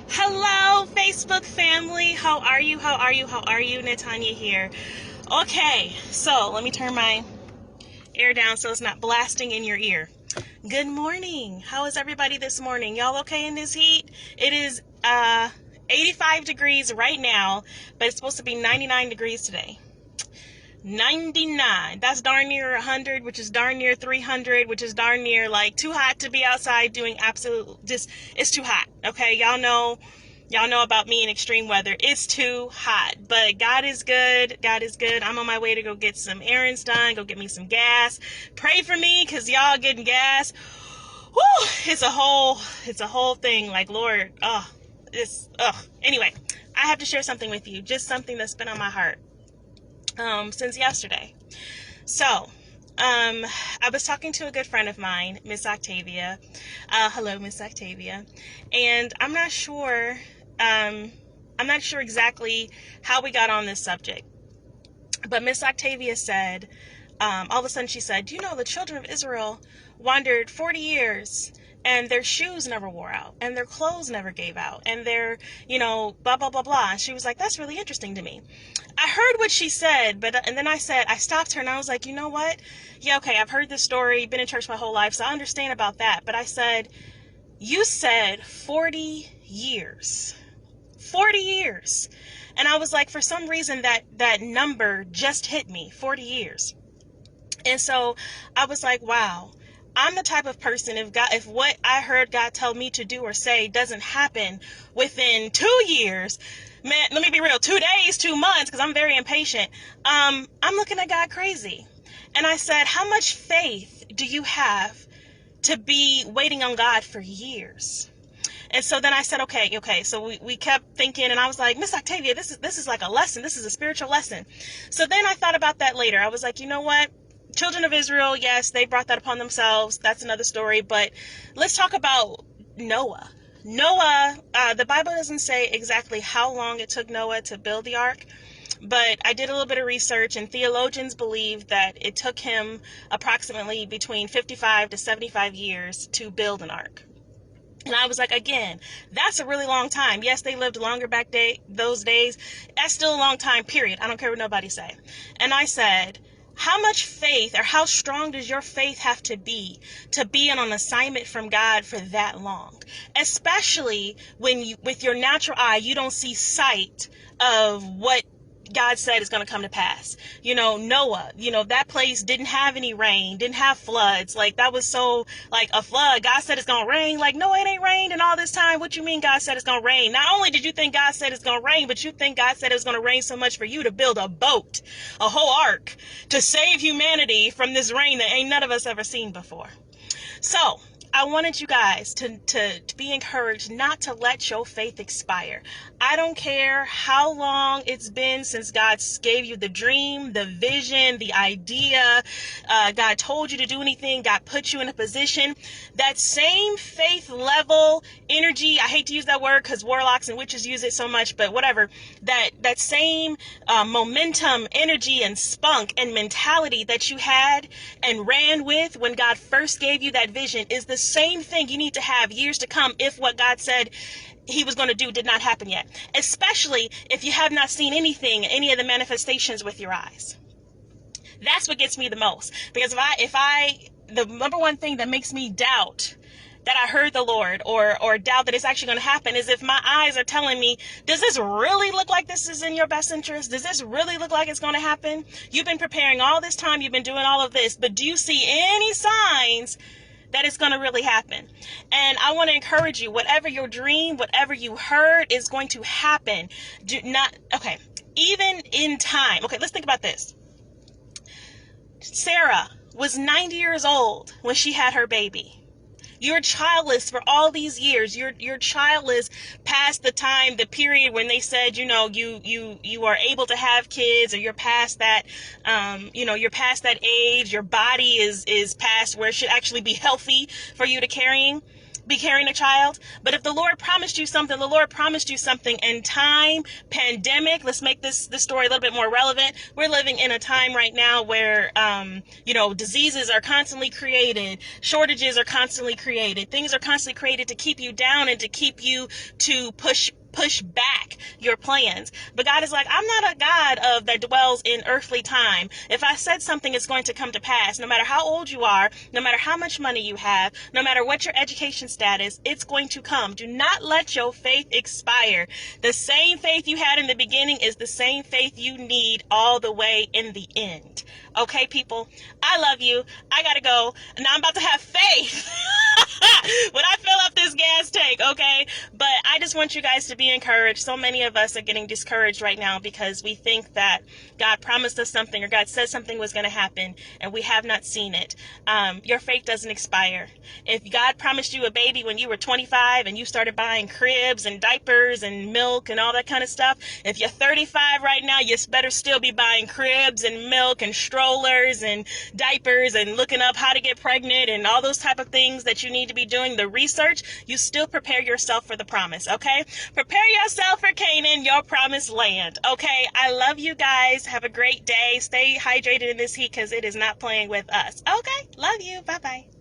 Hello, Facebook family. How are you? How are you? How are you? Natanya here. Okay, so let me turn my air down so it's not blasting in your ear. Good morning. How is everybody this morning? Y'all okay in this heat? It is 85 degrees right now, but it's supposed to be 99 degrees today. 99. That's darn near 100, which is darn near 300, which is darn near like too hot to be outside doing it's too hot. Okay, y'all know about me in extreme weather. It's too hot, but God is good. God is good. I'm on my way to go get some errands done, go get me some gas. Pray for me, cause y'all getting gas. Whew, it's a whole thing. Like, Lord, anyway, I have to share something with you, just something that's been on my heart since yesterday. So, I was talking to a good friend of mine, Miss Octavia. Hello, Miss Octavia. And I'm not sure exactly how we got on this subject. But Miss Octavia said, all of a sudden she said, the children of Israel wandered 40 years and their shoes never wore out and their clothes never gave out and their, blah, blah, blah, blah. And she was like, that's really interesting to me. I heard what she said, and then I stopped her and I was like, you know what? Yeah, okay, I've heard this story, been in church my whole life, so I understand about that. But I said, you said 40 years. 40 years. And I was like, for some reason that number just hit me, 40 years. And so I was like, wow, I'm the type of person, if what I heard God tell me to do or say doesn't happen within 2 years, man, let me be real, 2 days, 2 months, because I'm very impatient, I'm looking at God crazy. And I said, how much faith do you have to be waiting on God for years? And so then I said, okay. So we kept thinking, and I was like, Miss Octavia, this is like a lesson. This is a spiritual lesson. So then I thought about that later. I was like, you know what? Children of Israel, yes, they brought that upon themselves. That's another story. But let's talk about Noah. Noah, the Bible doesn't say exactly how long it took Noah to build the ark. But I did a little bit of research, and theologians believe that it took him approximately between 55 to 75 years to build an ark. And I was like, again, that's a really long time. Yes, they lived longer back those days. That's still a long time, period. I don't care what nobody say. And I said, how much faith, or how strong does your faith have to be on an assignment from God for that long? Especially when with your natural eye, you don't see sight of what God said is going to come to pass. Noah, that place didn't have any rain, didn't have floods. Like, that was so, like, a flood. God said it's going to rain. Like, no, it ain't rained in all this time. What you mean God said it's going to rain? Not only did you think God said it's going to rain, but you think God said it's going to rain so much for you to build a boat, a whole ark, to save humanity from this rain that ain't none of us ever seen before. So, I wanted you guys to be encouraged not to let your faith expire. I don't care how long it's been since God gave you the dream, the vision, the idea, God told you to do anything, God put you in a position. That same faith level, energy, I hate to use that word because warlocks and witches use it so much, but whatever, that same momentum, energy, and spunk and mentality that you had and ran with when God first gave you that vision is the same thing you need to have years to come if what God said he was going to do did not happen yet, especially if you have not seen any of the manifestations with your eyes. That's what gets me the most, because the number one thing that makes me doubt that I heard the Lord or doubt that it's actually going to happen is if my eyes are telling me, does this really look like this is in your best interest? Does this really look like it's going to happen? You've been preparing all this time. You've been doing all of this, but do you see any signs that it's going to really happen? And I want to encourage you, whatever your dream, whatever you heard is going to happen. Even in time. Okay, let's think about this. Sarah was 90 years old when she had her baby. You're childless for all these years. You're childless past the period when they said, you are able to have kids, or you're past that, you're past that age. Your body is past where it should actually be healthy for you to carrying. be carrying a child. But if the Lord promised you something, the Lord promised you something in time, pandemic. Let's make this story a little bit more relevant. We're living in a time right now where, diseases are constantly created. Shortages are constantly created. Things are constantly created to keep you down and to keep you to push back your plans. But God is like, I'm not a God that dwells in earthly time. If I said something, it's going to come to pass. No matter how old you are, no matter how much money you have, no matter what your education status, it's going to come. Do not let your faith expire. The same faith you had in the beginning is the same faith you need all the way in the end. Okay, people? I love you. I gotta go. Now I'm about to have faith when I fill up this gas tank, okay? But I just want you guys to be encouraged. So many of us are getting discouraged right now because we think that God promised us something or God said something was going to happen and we have not seen it. Your faith doesn't expire. If God promised you a baby when you were 25 and you started buying cribs and diapers and milk and all that kind of stuff, if you're 35 right now, you better still be buying cribs and milk and strollers and diapers and looking up how to get pregnant and all those type of things that you need to be doing the research. You still prepare yourself for the promise, okay? Prepare yourself for Canaan, your promised land, okay? I love you guys. Have a great day. Stay hydrated in this heat because it is not playing with us. Okay? Love you. Bye-bye.